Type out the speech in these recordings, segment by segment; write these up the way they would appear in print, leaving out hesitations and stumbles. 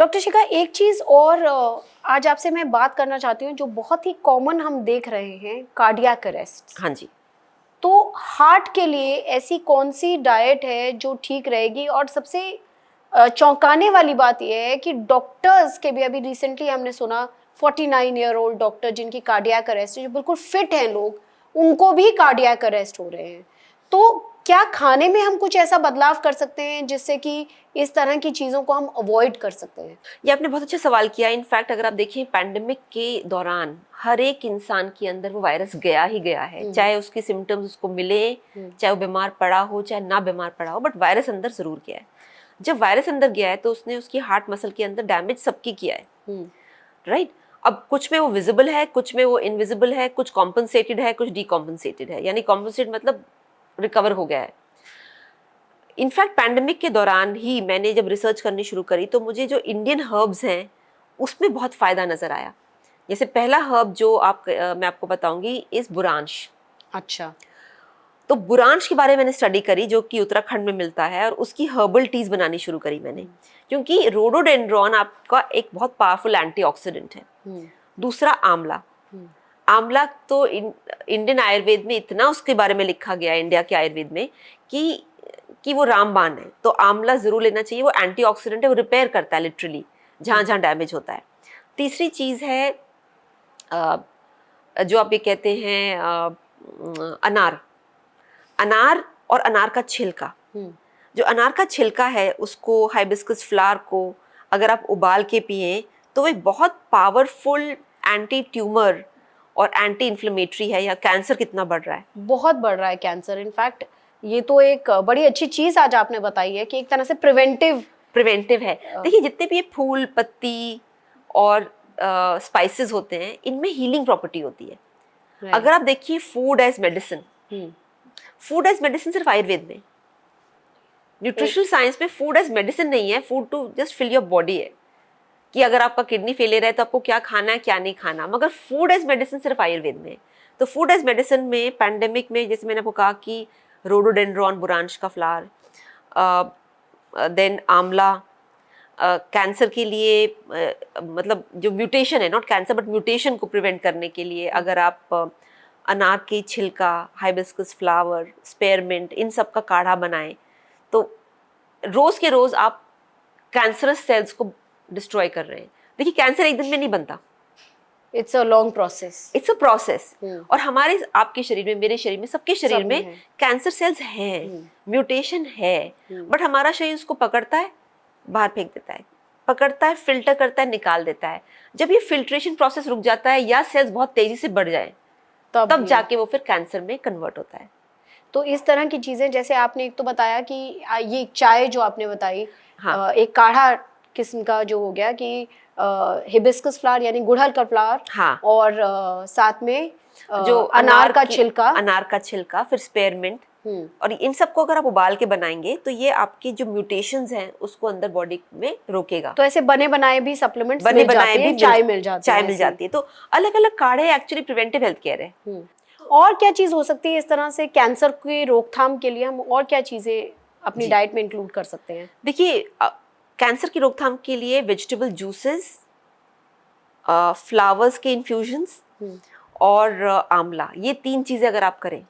Doctor शिखा, एक चीज़ और आज आपसे मैं बात करना चाहती हूँ जो बहुत ही कॉमन हम देख रहे हैं, कार्डियक अरेस्ट। हाँ जी। तो हार्ट के लिए ऐसी कौन सी डाइट है जो ठीक रहेगी? और सबसे चौंकाने वाली बात यह है कि डॉक्टर्स के भी, अभी रिसेंटली हमने सुना 49-ईयर-ओल्ड डॉक्टर जिनकी कार्डियक अरेस्ट है, जो बिल्कुल फिट हैं लोग, उनको भी कार्डियक अरेस्ट हो रहे हैं। तो क्या खाने में हम कुछ ऐसा बदलाव कर सकते हैं जिससे कि इस तरह की चीज़ों को हम अवॉइड कर सकते हैं? ये आपने बहुत अच्छा सवाल किया। इनफैक्ट अगर आप देखें पैंडेमिक के दौरान हर एक इंसान के अंदर वो वायरस गया ही गया है, चाहे उसके सिम्टम्स उसको मिले, चाहे वो बीमार पड़ा हो, चाहे ना बीमार पड़ा हो, बट वायरस अंदर जरूर गया है। जब वायरस अंदर गया है तो उसने उसकी हार्ट मसल के अंदर डैमेज सबकी किया है, राइट। अब कुछ में वो विजिबल है, कुछ में वो इनविजिबल है, कुछ कॉम्पनसेटेड है, कुछ डीकॉम्पनसेटेड है। यानी कॉम्पनसेट मतलब रिकवर हो गया है। इनफैक्ट पैंडेमिक के दौरान ही मैंने जब रिसर्च करनी शुरू करी तो मुझे जो इंडियन हर्ब्स हैं उसमें बहुत फ़ायदा नज़र आया। जैसे पहला हर्ब जो मैं आपको बताऊंगी इस बुरांश। अच्छा। तो बुरांश के बारे में मैंने स्टडी करी जो कि उत्तराखंड में मिलता है, और उसकी हर्बल टीज बनानी शुरू करी मैंने, क्योंकि रोडोडेंड्रॉन आपका एक बहुत पावरफुल एंटीऑक्सीडेंट है। दूसरा आंवला। आंवला तो इंडियन आयुर्वेद में इतना उसके बारे में लिखा गया है, इंडिया के आयुर्वेद में, कि वो रामबाण है। तो आंवला जरूर लेना चाहिए, वो एंटीऑक्सीडेंट है, वो रिपेयर करता है लिटरली जहाँ जहाँ डैमेज होता है। तीसरी चीज़ है जो आप ये कहते हैं अनार। अनार और अनार का छिलका। जो अनार का छिलका है उसको, हाइबिस्कस फ्लावर को अगर आप उबाल के पिए तो वो एक बहुत पावरफुल एंटी ट्यूमर और एंटी इन्फ्लेमेटरी है। या कैंसर कितना बढ़ रहा है, बहुत बढ़ रहा है कैंसर। इनफैक्ट ये तो एक बड़ी अच्छी चीज आज आपने बताई है कि एक तरह से प्रिवेंटिव है। देखिए जितने भी ये फूल पत्ती और स्पाइसेस होते हैं इनमें हीलिंग प्रॉपर्टी होती है। अगर आप देखिए food as medicine, food as medicine सिर्फ आयुर्वेद में, न्यूट्रिशनल साइंस में फूड एज मेडिसिन नहीं है, food to just fill your body है, कि अगर आपका किडनी फेलियर है तो आपको क्या खाना है क्या नहीं खाना। मगर फूड एज मेडिसिन सिर्फ आयुर्वेद में। तो फूड एज मेडिसिन में पैंडेमिक में जैसे मैंने आपको कहा कि रोडोडेंड्रॉन बुरांश का फ्लावर, देन आंवला, कैंसर के लिए मतलब जो म्यूटेशन है, नॉट कैंसर बट म्यूटेशन को प्रिवेंट करने के लिए अगर आप अनार की छिलका, हाइबिस्कस फ्लावर, स्पेयरमिंट, इन सब का काढ़ा बनाएं तो रोज के रोज आप कैंसरस सेल्स को डिस्ट्रॉय कर रहे हैं। देखिए कैंसर एक दिन में नहीं बनता, it's a long process, it's a process. और हमारे आपके शरीर में, मेरे शरीर में, सबके शरीर में कैंसर सेल्स हैं, म्यूटेशन है, बट हमारा शरीर उसको पकड़ता है, बाहर फेंक देता है, पकड़ता है, फिल्टर करता है, निकाल देता है। जब ये फिल्ट्रेशन प्रोसेस रुक जाता है या सेल्स बहुत तेजी से बढ़ जाए तब जाके वो फिर कैंसर में कन्वर्ट होता है। तो इस तरह की चीजें, जैसे आपने एक तो बताया कि ये चाय जो आपने बताई, हाँ। एक काढ़ा किस्म का जो हो गया कि हिबिस्कस फ्लावर यानी गुड़हल का फ्लावर, हाँ। और साथ में जो अनार का छिलका, फिर स्पेयरमिंट, और इन सबको अगर आप उबाल के बनाएंगे तो ये आपकी जो म्यूटेशंस हैं उसको अंदर बॉडी में रोकेगा। तो ऐसे बने बनाए भी सप्लीमेंट्स बने बनाए भी चाय मिल जाती है। तो अलग अलग काढ़े एक्चुअली प्रिवेंटिव हेल्थ केयर है। और क्या चीज हो सकती है इस तरह से कैंसर की रोकथाम के लिए? हम और क्या चीजें अपनी डाइट में इंक्लूड कर सकते हैं? देखिए कैंसर की रोकथाम के लिए वेजिटेबल जूसेस, फ्लावर्स के इन्फ्यूजन्स और आंवला, ये 3 चीजें अगर आप करें,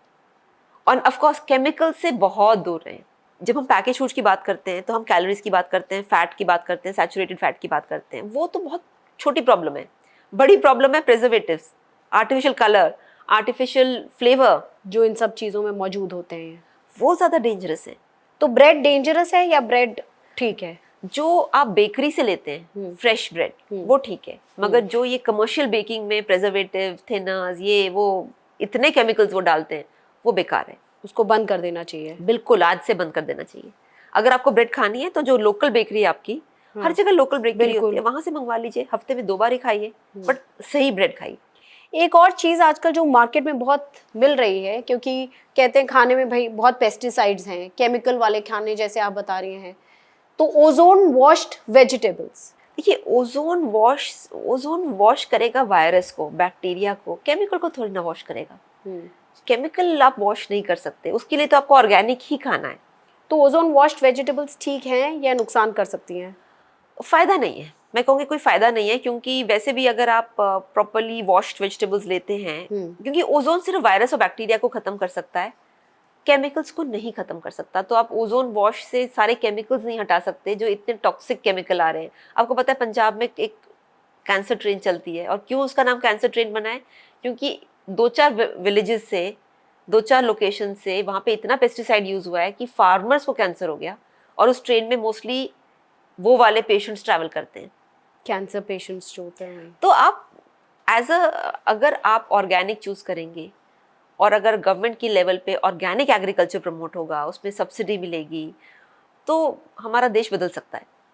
और ऑफ कोर्स केमिकल से बहुत दूर रहें। जब हम पैकेज फूड की बात करते हैं तो हम कैलोरीज की बात करते हैं, फैट की बात करते हैं, सैचुरेटेड फैट की बात करते हैं, वो तो बहुत छोटी प्रॉब्लम है। बड़ी प्रॉब्लम है preservatives, artificial colour, artificial flavour जो इन सब चीज़ों में मौजूद होते हैं, वो ज़्यादा डेंजरस है। तो ब्रेड डेंजरस है या ब्रेड ठीक है? जो आप बेकरी से लेते हैं फ्रेश ब्रेड वो ठीक है, मगर जो ये कमर्शियल बेकिंग में प्रिजर्वेटिव, थिनर्स, ये वो इतने केमिकल्स वो डालते हैं, वो बेकार है, उसको बंद कर देना चाहिए। बिल्कुल आज से बंद कर देना चाहिए। अगर आपको ब्रेड खानी है तो जो लोकल बेकरी है आपकी, हर जगह लोकल बेकरी होती है, वहां से मंगवा लीजिए, हफ्ते में 2 बार ही खाइए, बट सही ब्रेड खाइए। एक और चीज़ आजकल जो मार्केट में बहुत मिल रही है, क्योंकि कहते हैं खाने में भाई बहुत पेस्टिसाइड्स हैं, केमिकल वाले खाने जैसे आप बता रही हैं, तो ओजोन वॉश्ड वेजिटेबल्स। देखिए ओजोन वॉश करेगा वायरस को, बैक्टीरिया को, केमिकल को थोड़ी ना वॉश करेगा। केमिकल आप वॉश नहीं कर सकते, उसके लिए तो आपको ऑर्गेनिक ही खाना है। तो ओजोन वॉश्ड वेजिटेबल्स ठीक हैं या नुकसान कर सकती हैं? फायदा नहीं है, मैं कहूँगी कोई फायदा नहीं है, क्योंकि वैसे भी अगर आप प्रॉपरली वॉश्ड वेजिटेबल्स लेते हैं, क्योंकि ओजोन सिर्फ वायरस और बैक्टीरिया को खत्म कर सकता है, केमिकल्स को नहीं खत्म कर सकता। तो आप ओजोन वॉश से सारे केमिकल्स नहीं हटा सकते जो इतने टॉक्सिक केमिकल आ रहे हैं। आपको पता है पंजाब में एक कैंसर ट्रेन चलती है, और क्यों उसका नाम कैंसर ट्रेन बना है? क्योंकि 2-4 विलेजेस से, 2-4 लोकेशन से वहाँ पे इतना पेस्टिसाइड यूज हुआ है कि फार्मर्स को कैंसर हो गया, और उस ट्रेन में मोस्टली वो वाले पेशेंट्स ट्रैवल करते हैं, कैंसर पेशेंट्स जो होते हैं। तो आप अगर आप ऑर्गेनिक चूज करेंगे, और अगर गवर्नमेंट की लेवल पे ऑर्गेनिक एग्रीकल्चर प्रमोट होगा, उसमें सब्सिडी मिलेगी, तो हमारा देश बदल सकता है।